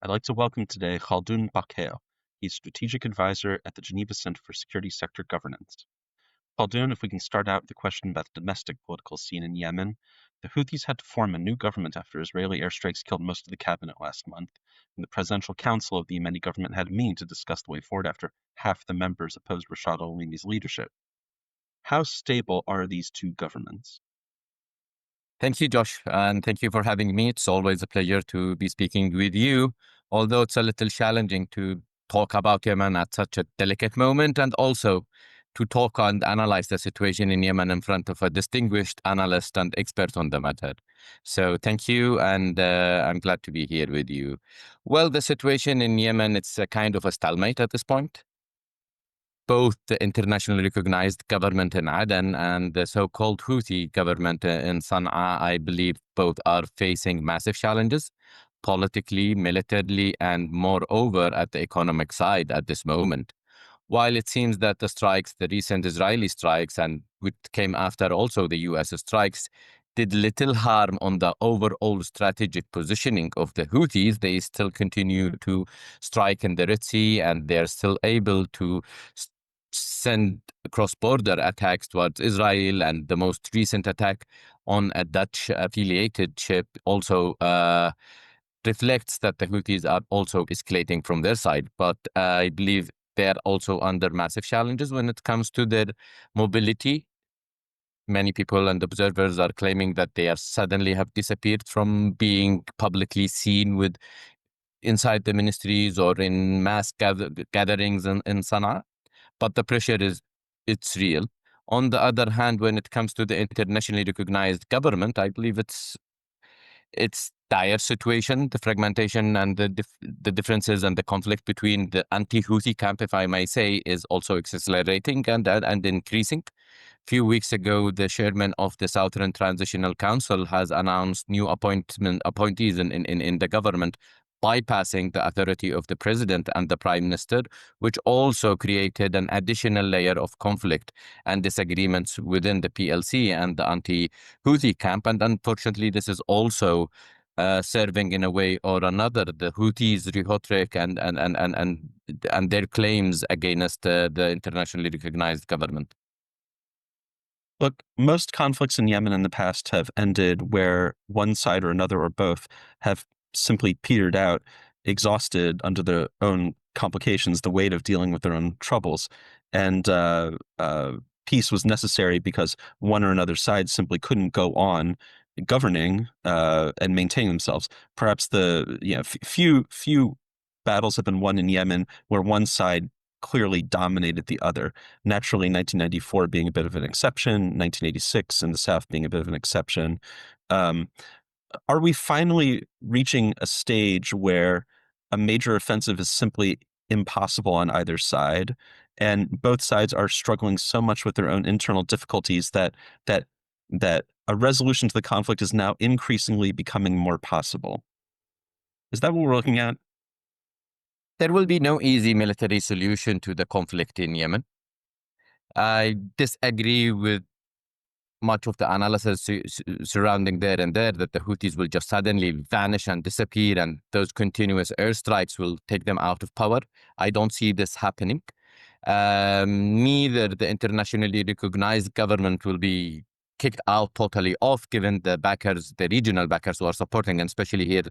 I'd like to welcome today Khaldoon Bakahail. He's Strategic Advisor at the Geneva Center for Security Sector Governance. Khaldoon, if we can start out with the question about the domestic political scene in Yemen, the Houthis had to form a new government after Israeli airstrikes killed most of the cabinet last month, and the Presidential Council of the Yemeni government had a meeting to discuss the way forward after half the members opposed Rashad al-Alimi's leadership. How stable are these two governments? Thank you, Josh, and thank you for having me. It's always a pleasure to be speaking with you, although it's a little challenging to talk about Yemen at such a delicate moment and also to talk and analyze the situation in Yemen in front of a distinguished analyst and expert on the matter. So thank you, and I'm glad to be here with you. Well, the situation in Yemen, it's a kind of a stalemate at this point. Both the internationally recognized government in Aden and the so-called Houthi government in Sana'a, I believe both are facing massive challenges, politically, militarily, and moreover at the economic side at this moment. While it seems that the strikes, the recent Israeli strikes, and which came after also the US strikes, did little harm on the overall strategic positioning of the Houthis, they still continue to strike in the Red Sea, and they're still able to send cross-border attacks towards Israel, and the most recent attack on a Dutch affiliated ship also reflects that the Houthis are also escalating from their side. But I believe they're also under massive challenges when it comes to their mobility. Many people and observers are claiming that they are suddenly have disappeared from being publicly seen with inside the ministries or in mass gatherings in Sana'a. But the pressure it's real. On the other hand, when it comes to the internationally recognized government, I believe it's dire situation, the fragmentation and the differences and the conflict between the anti-Houthi camp, if I may say, is also accelerating and increasing. Few weeks ago, the chairman of the Southern Transitional Council has announced new appointees in the government, bypassing the authority of the president and the prime minister, which also created an additional layer of conflict and disagreements within the PLC and the anti-Houthi camp. And unfortunately, this is also serving in a way or another the Houthis' rhetoric and their claims against the internationally recognized government. Look, most conflicts in Yemen in the past have ended where one side or another or both have simply petered out, exhausted under their own complications, the weight of dealing with their own troubles. And peace was necessary because one or another side simply couldn't go on governing and maintaining themselves. Perhaps few battles have been won in Yemen where one side clearly dominated the other. Naturally, 1994 being a bit of an exception, 1986 in the South being a bit of an exception. Are we finally reaching a stage where a major offensive is simply impossible on either side, and both sides are struggling so much with their own internal difficulties that a resolution to the conflict is now increasingly becoming more possible? Is that what we're looking at? There will be no easy military solution to the conflict in Yemen. I disagree with much of the analysis surrounding there and there that the Houthis will just suddenly vanish and disappear and those continuous airstrikes will take them out of power. I don't see this happening. Neither the internationally recognized government will be kicked out totally off, given the backers, the regional backers who are supporting, and especially here,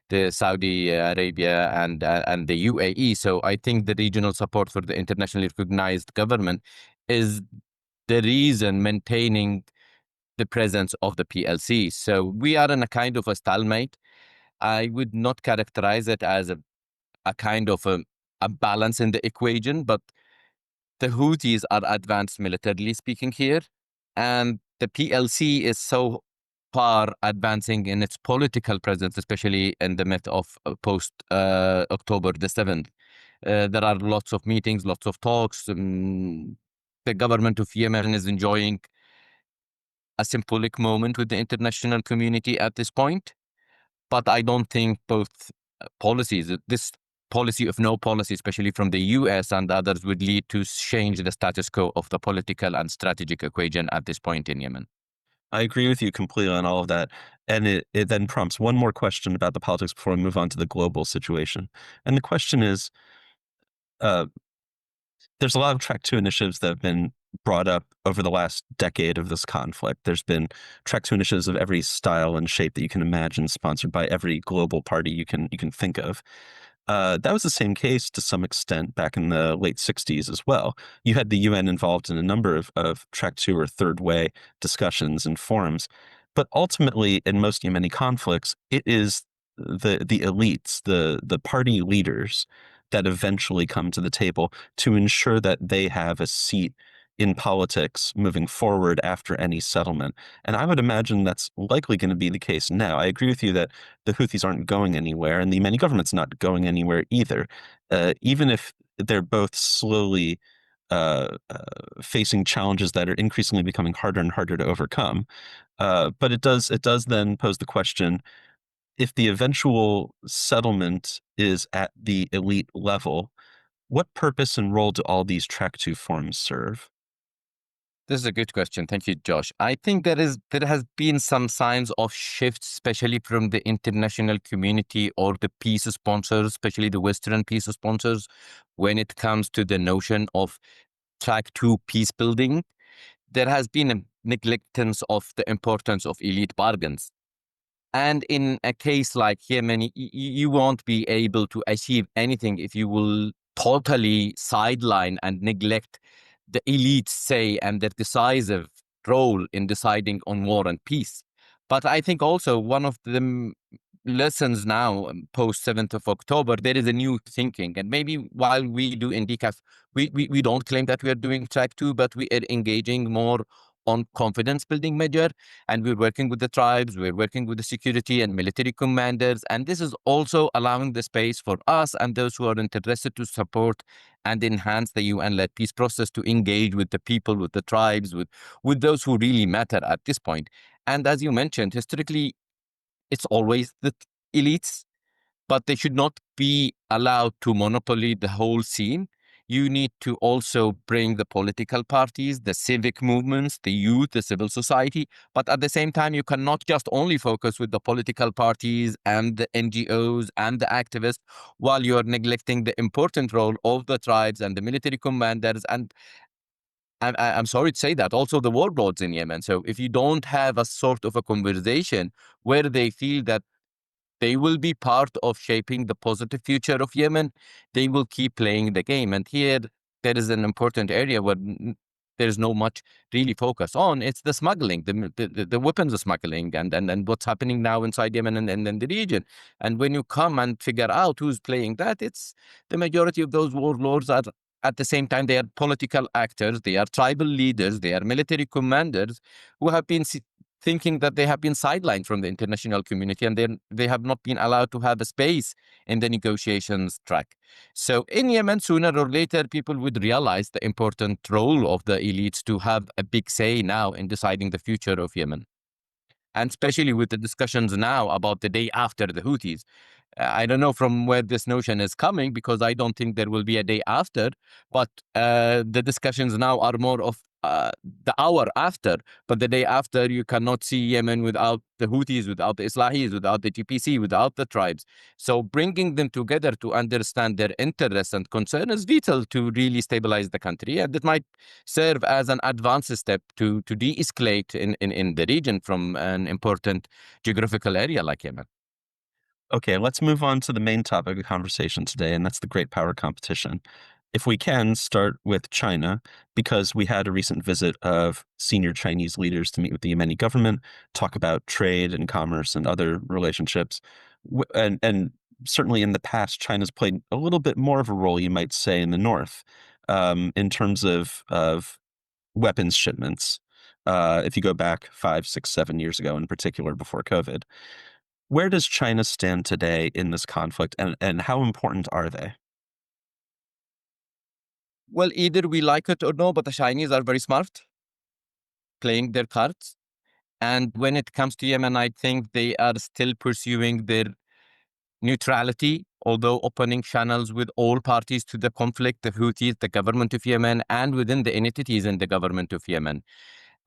the Saudi Arabia and the UAE. So I think the regional support for the internationally recognized government is the reason maintaining the presence of the PLC. So we are in a kind of a stalemate. I would not characterize it as a kind of a balance in the equation, but the Houthis are advanced militarily speaking here, and the PLC is so far advancing in its political presence, especially in the midst of post October the 7th. There are lots of meetings, lots of talks. The government of Yemen is enjoying a symbolic moment with the international community at this point. But I don't think both policies, this policy of no policy, especially from the US and others, would lead to change the status quo of the political and strategic equation at this point in Yemen. I agree with you completely on all of that. And it then prompts one more question about the politics before we move on to the global situation. And the question is, uh, there's a lot of Track 2 initiatives that have been brought up over the last decade of this conflict. There's been Track 2 initiatives of every style and shape that you can imagine, sponsored by every global party you can think of. That was the same case to some extent back in the late 60s as well. You had the UN involved in a number of Track 2 or third way discussions and forums. But ultimately, in most Yemeni conflicts, it is the elites, the party leaders that eventually come to the table to ensure that they have a seat in politics moving forward after any settlement. And I would imagine that's likely going to be the case now. I agree with you that the Houthis aren't going anywhere, and the Yemeni government's not going anywhere either. Even if they're both slowly facing challenges that are increasingly becoming harder and harder to overcome. But it does then pose the question: if the eventual settlement is at the elite level, what purpose and role do all these track two forms serve? This is a good question. Thank you, Josh. I think there has been some signs of shift, especially from the international community or the peace sponsors, especially the Western peace sponsors, when it comes to the notion of track two peace building. There has been a neglectance of the importance of elite bargains. And in a case like Yemen, you won't be able to achieve anything if you will totally sideline and neglect the elite's say and their decisive role in deciding on war and peace. But I think also one of the lessons now, post 7th of October, there is a new thinking. And maybe while we do in DCAF, we don't claim that we are doing track two, but we are engaging more on confidence building measure, and we're working with the tribes, we're working with the security and military commanders, and this is also allowing the space for us and those who are interested to support and enhance the UN-led peace process to engage with the people, with the tribes, with those who really matter at this point. And as you mentioned, historically, it's always the elites, but they should not be allowed to monopoly the whole scene. You need to also bring the political parties, the civic movements, the youth, the civil society. But at the same time, you cannot just only focus with the political parties and the NGOs and the activists while you are neglecting the important role of the tribes and the military commanders. And I'm sorry to say that, also the warlords in Yemen. So if you don't have a sort of a conversation where they feel that they will be part of shaping the positive future of Yemen, they will keep playing the game. And here, there is an important area where there's no much really focus on. It's the smuggling, the weapons smuggling, and what's happening now inside Yemen and the region. And when you come and figure out who's playing that, it's the majority of those warlords are, at the same time, they are political actors, they are tribal leaders, they are military commanders who have been thinking that they have been sidelined from the international community, and they have not been allowed to have a space in the negotiations track. So in Yemen, sooner or later, people would realize the important role of the elites to have a big say now in deciding the future of Yemen. And especially with the discussions now about the day after the Houthis. I don't know from where this notion is coming, because I don't think there will be a day after, but the discussions now are more of the hour after. But the day after, you cannot see Yemen without the Houthis, without the Islahis, without the TPC, without the tribes. So bringing them together to understand their interests and concern is vital to really stabilize the country. And it might serve as an advanced step to de-escalate in the region from an important geographical area like Yemen. Okay, let's move on to the main topic of conversation today, and that's the great power competition. If we can start with China, because we had a recent visit of senior Chinese leaders to meet with the Yemeni government, talk about trade and commerce and other relationships. And certainly in the past, China's played a little bit more of a role, you might say, in the north, in terms of weapons shipments. If you go back 5, 6, 7 years ago, in particular before COVID. Where does China stand today in this conflict, and how important are they? Well, either we like it or no, but the Chinese are very smart, playing their cards. And when it comes to Yemen, I think they are still pursuing their neutrality, although opening channels with all parties to the conflict, the Houthis, the government of Yemen, and within the entities in the government of Yemen.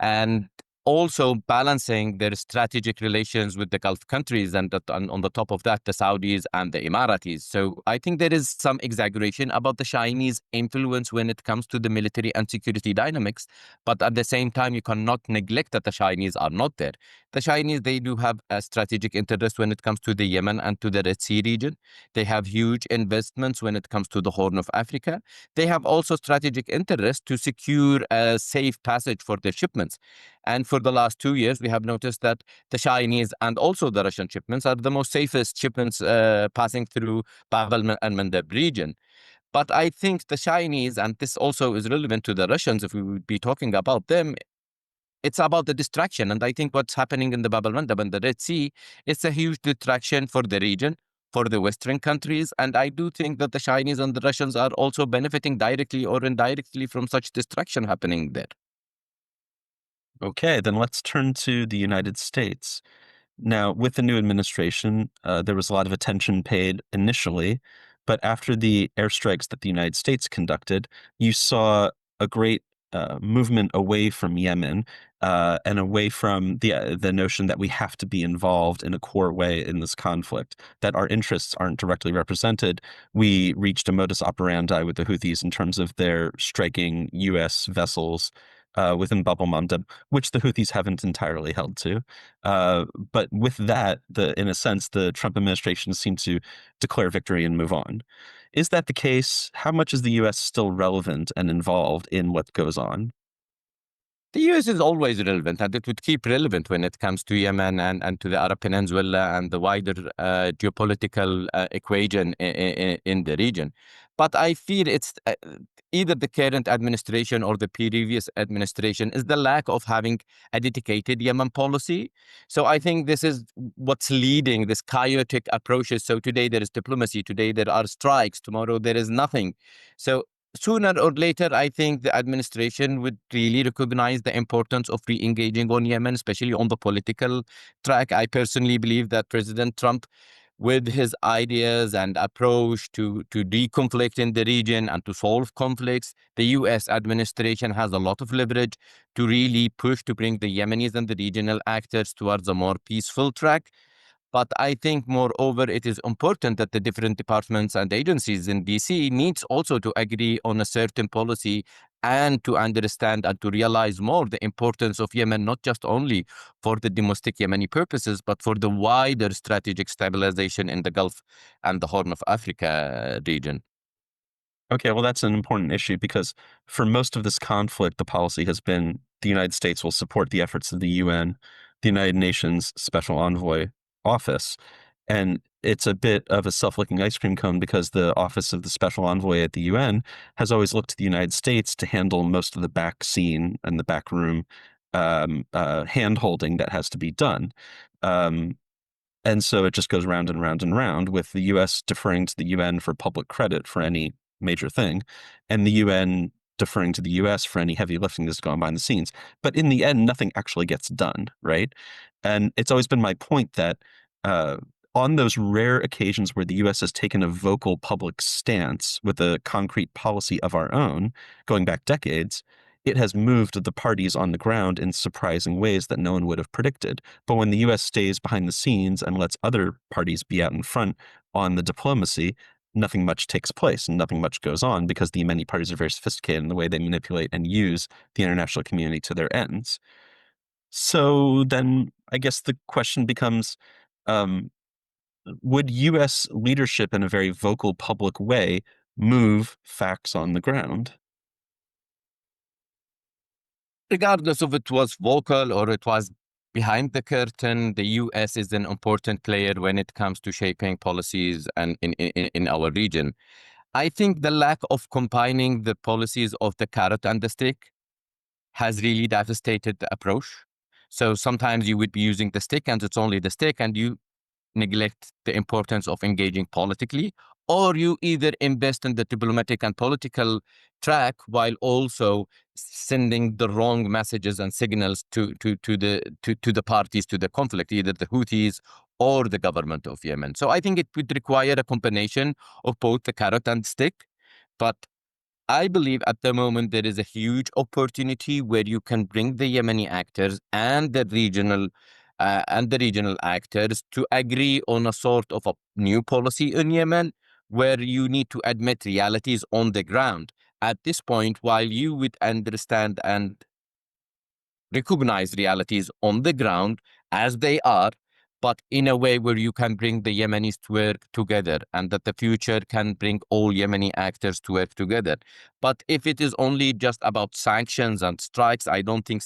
And also balancing their strategic relations with the Gulf countries, and on the top of that, the Saudis and the Emiratis. So I think there is some exaggeration about the Chinese influence when it comes to the military and security dynamics. But at the same time, you cannot neglect that the Chinese are not there. The Chinese, they do have a strategic interest when it comes to the Yemen and to the Red Sea region. They have huge investments when it comes to the Horn of Africa. They have also strategic interest to secure a safe passage for their shipments. And for the last 2 years, we have noticed that the Chinese and also the Russian shipments are the most safest shipments passing through Bab and Mandeb region. But I think the Chinese, and this also is relevant to the Russians if we would be talking about them, it's about the distraction. And I think what's happening in the Bab al-Mandab and the Red Sea, it's a huge distraction for the region, for the Western countries. And I do think that the Chinese and the Russians are also benefiting directly or indirectly from such distraction happening there. Okay, then let's turn to the United States. Now, with the new administration, there was a lot of attention paid initially, but after the airstrikes that the United States conducted, you saw a great movement away from Yemen and away from the notion that we have to be involved in a core way in this conflict, that our interests aren't directly represented. We reached a modus operandi with the Houthis in terms of their striking U.S. vessels within Bab el-Mandeb, which the Houthis haven't entirely held to. But with that, in a sense, the Trump administration seemed to declare victory and move on. Is that the case? How much is the U.S. still relevant and involved in what goes on? The US is always relevant, and it would keep relevant when it comes to Yemen and to the Arab Peninsula and the wider geopolitical equation in the region. But I feel it's either the current administration or the previous administration is the lack of having a dedicated Yemen policy. So I think this is what's leading this chaotic approaches. So today there is diplomacy, today there are strikes, tomorrow there is nothing. So sooner or later, I think the administration would really recognize the importance of re-engaging on Yemen, especially on the political track. I personally believe that President Trump, with his ideas and approach to de-conflict in the region and to solve conflicts, the US administration has a lot of leverage to really push to bring the Yemenis and the regional actors towards a more peaceful track. But I think, moreover, it is important that the different departments and agencies in DC needs also to agree on a certain policy and to understand and to realize more the importance of Yemen, not just only for the domestic Yemeni purposes, but for the wider strategic stabilization in the Gulf and the Horn of Africa region. Okay, well, that's an important issue because for most of this conflict, the policy has been the United States will support the efforts of the UN, the United Nations Special Envoy Office. And it's a bit of a self-licking ice cream cone because the Office of the Special Envoy at the UN has always looked to the United States to handle most of the back scene and the back room hand-holding that has to be done. Um, and so it just goes round and round and round, with the US deferring to the UN for public credit for any major thing, and the UN deferring to the US for any heavy lifting that's gone behind the scenes. But in the end, nothing actually gets done, right? And it's always been my point that uh, on those rare occasions where the US has taken a vocal public stance with a concrete policy of our own, going back decades, it has moved the parties on the ground in surprising ways that no one would have predicted. But when the US stays behind the scenes and lets other parties be out in front on the diplomacy, nothing much takes place and nothing much goes on because the Yemeni parties are very sophisticated in the way they manipulate and use the international community to their ends. So then I guess the question becomes, um, would US leadership in a very vocal public way move facts on the ground? Regardless of it was vocal or it was behind the curtain, the US is an important player when it comes to shaping policies and in our region. I think the lack of combining the policies of the carrot and the stick has really devastated the approach. So sometimes you would be using the stick and it's only the stick, and you neglect the importance of engaging politically, or you either invest in the diplomatic and political track while also sending the wrong messages and signals to the parties to the conflict, either the Houthis or the government of Yemen. So I think it would require a combination of both the carrot and stick. But I believe at the moment there is a huge opportunity where you can bring the Yemeni actors and the regional actors to agree on a sort of a new policy in Yemen, where you need to admit realities on the ground. At this point, while you would understand and recognize realities on the ground as they are, but in a way where you can bring the Yemenis to work together, and that the future can bring all Yemeni actors to work together. But if it is only just about sanctions and strikes, I don't think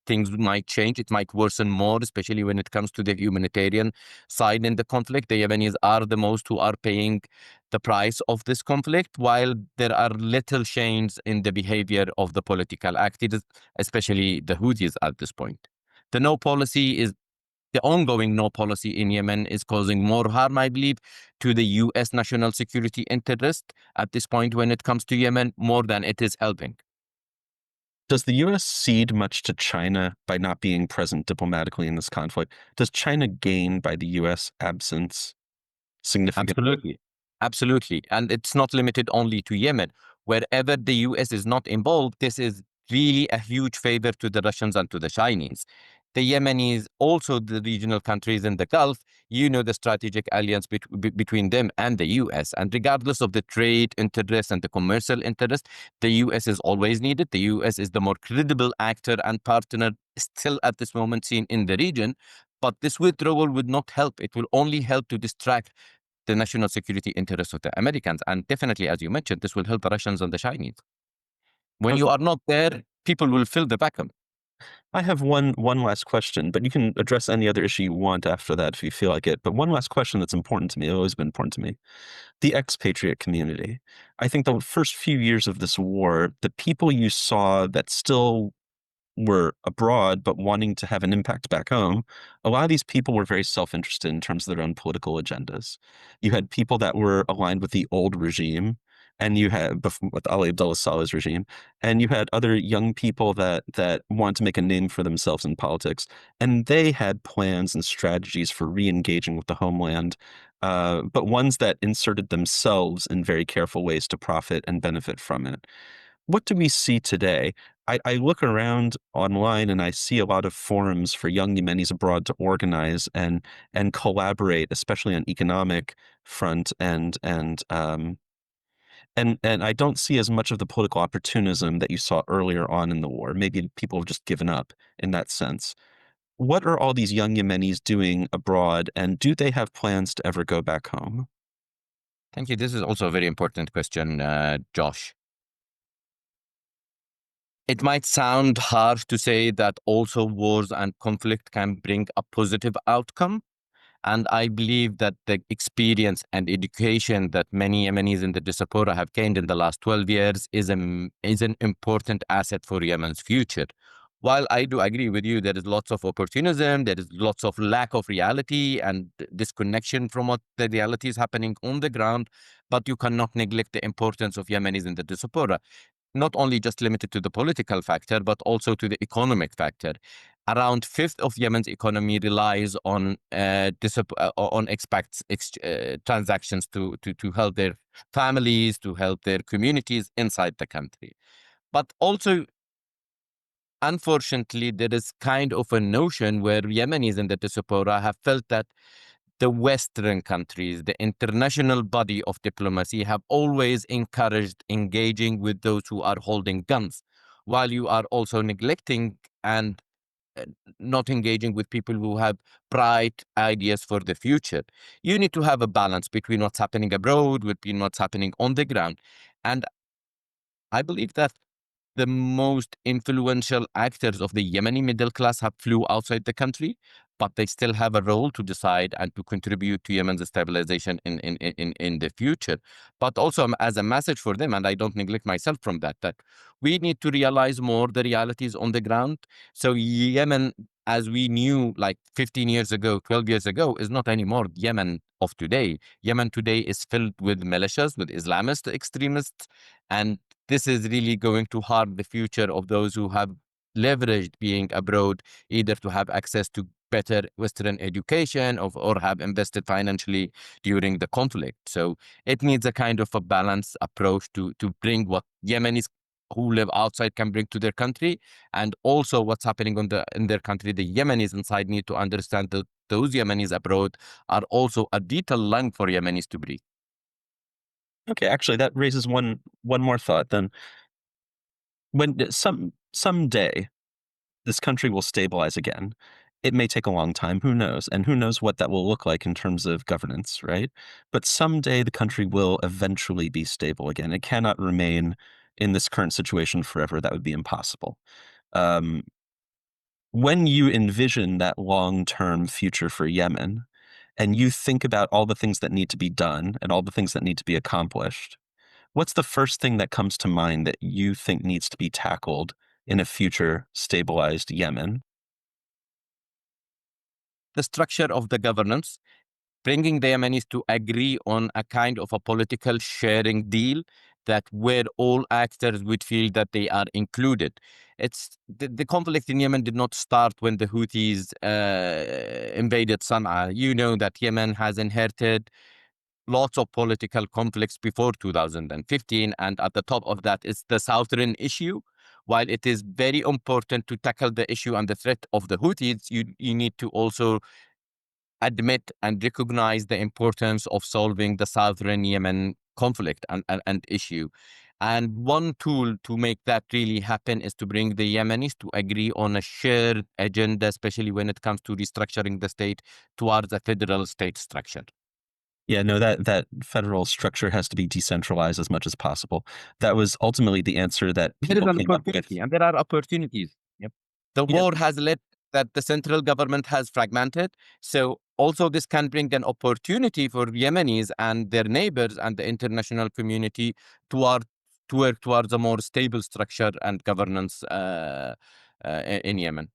things might change. It might worsen more, especially when it comes to the humanitarian side in the conflict. The Yemenis are the most who are paying the price of this conflict, while there are little change in the behavior of the political actors, especially the Houthis at this point. The ongoing no policy in Yemen is causing more harm, I believe, to the US national security interest at this point when it comes to Yemen, more than it is helping. Does the US cede much to China by not being present diplomatically in this conflict? Does China gain by the US absence significantly? Absolutely. Absolutely. And it's not limited only to Yemen. Wherever the US is not involved, this is really a huge favor to the Russians and to the Chinese. The Yemenis, also the regional countries in the Gulf, the strategic alliance between them and the US. And regardless of the trade interest and the commercial interest, the US is always needed. The US is the more credible actor and partner still at this moment seen in the region. But this withdrawal would not help. It will only help to distract the national security interests of the Americans. And definitely, as you mentioned, this will help the Russians and the Chinese. When you are not there, people will fill the vacuum. I have one last question, but you can address any other issue you want after that if you feel like it. But one last question that's important to me, always been important to me. The expatriate community. I think the first few years of this war, the people you saw that still were abroad but wanting to have an impact back home, a lot of these people were very self-interested in terms of their own political agendas. You had people that were aligned with the old regime, and you had with Ali Abdullah Saleh's regime, and you had other young people that wanted to make a name for themselves in politics, and they had plans and strategies for re-engaging with the homeland, but ones that inserted themselves in very careful ways to profit and benefit from it. What do we see today? I look around online and I see a lot of forums for young Yemenis abroad to organize and collaborate, especially on economic front and I don't see as much of the political opportunism that you saw earlier on in the war. Maybe people have just given up in that sense. What are all these young Yemenis doing abroad, and do they have plans to ever go back home? Thank you. This is also a very important question, Josh. It might sound harsh to say that also wars and conflict can bring a positive outcome. And I believe that the experience and education that many Yemenis in the diaspora have gained in the last 12 years is an important asset for Yemen's future. While I do agree with you, there is lots of opportunism, there is lots of lack of reality and disconnection from what the reality is happening on the ground, but you cannot neglect the importance of Yemenis in the diaspora, not only just limited to the political factor, but also to the economic factor. Around fifth of Yemen's economy relies on transactions to help their families, to help their communities inside the country. But also, unfortunately, there is kind of a notion where Yemenis in the diaspora have felt that the Western countries, the international body of diplomacy, have always encouraged engaging with those who are holding guns, while you are also neglecting and uh, not engaging with people who have bright ideas for the future. You need to have a balance between what's happening abroad, between what's happening on the ground. And I believe that the most influential actors of the Yemeni middle class have flew outside the country, but they still have a role to decide and to contribute to Yemen's stabilization in the future. But also as a message for them, and I don't neglect myself from that we need to realize more the realities on the ground. So Yemen, as we knew like 15 years ago, 12 years ago, is not anymore Yemen of today. Yemen today is filled with militias, with Islamist extremists, and this is really going to harm the future of those who have leveraged being abroad, either to have access to better Western education or have invested financially during the conflict. So it needs a kind of a balanced approach to bring what Yemenis who live outside can bring to their country, and also what's happening in their country. The Yemenis inside need to understand that those Yemenis abroad are also a vital lung for Yemenis to breathe. Okay, actually, that raises one more thought. Then, when someday this country will stabilize again, it may take a long time. Who knows? And who knows what that will look like in terms of governance, right? But someday the country will eventually be stable again. It cannot remain in this current situation forever. That would be impossible. Um, when you envision that long-term future for Yemen, and you think about all the things that need to be done and all the things that need to be accomplished, what's the first thing that comes to mind that you think needs to be tackled in a future stabilized Yemen? The structure of the governance, bringing the Yemenis to agree on a kind of a political sharing deal that where all actors would feel that they are included. It's the conflict in Yemen did not start when the Houthis invaded Sana'a. You know that Yemen has inherited lots of political conflicts before 2015, and at the top of that is the southern issue. While it is very important to tackle the issue and the threat of the Houthis, you need to also admit and recognize the importance of solving the southern Yemen conflict and issue. And one tool to make that really happen is to bring the Yemenis to agree on a shared agenda, especially when it comes to restructuring the state towards a federal state structure. Yeah, no, that federal structure has to be decentralized as much as possible. That was ultimately the answer that There is people an came up with. opportunity, and there are opportunities. Yep. The Yeah, war has led that the central government has fragmented. So also this can bring an opportunity for Yemenis and their neighbors and the international community toward to work towards a more stable structure and governance in Yemen.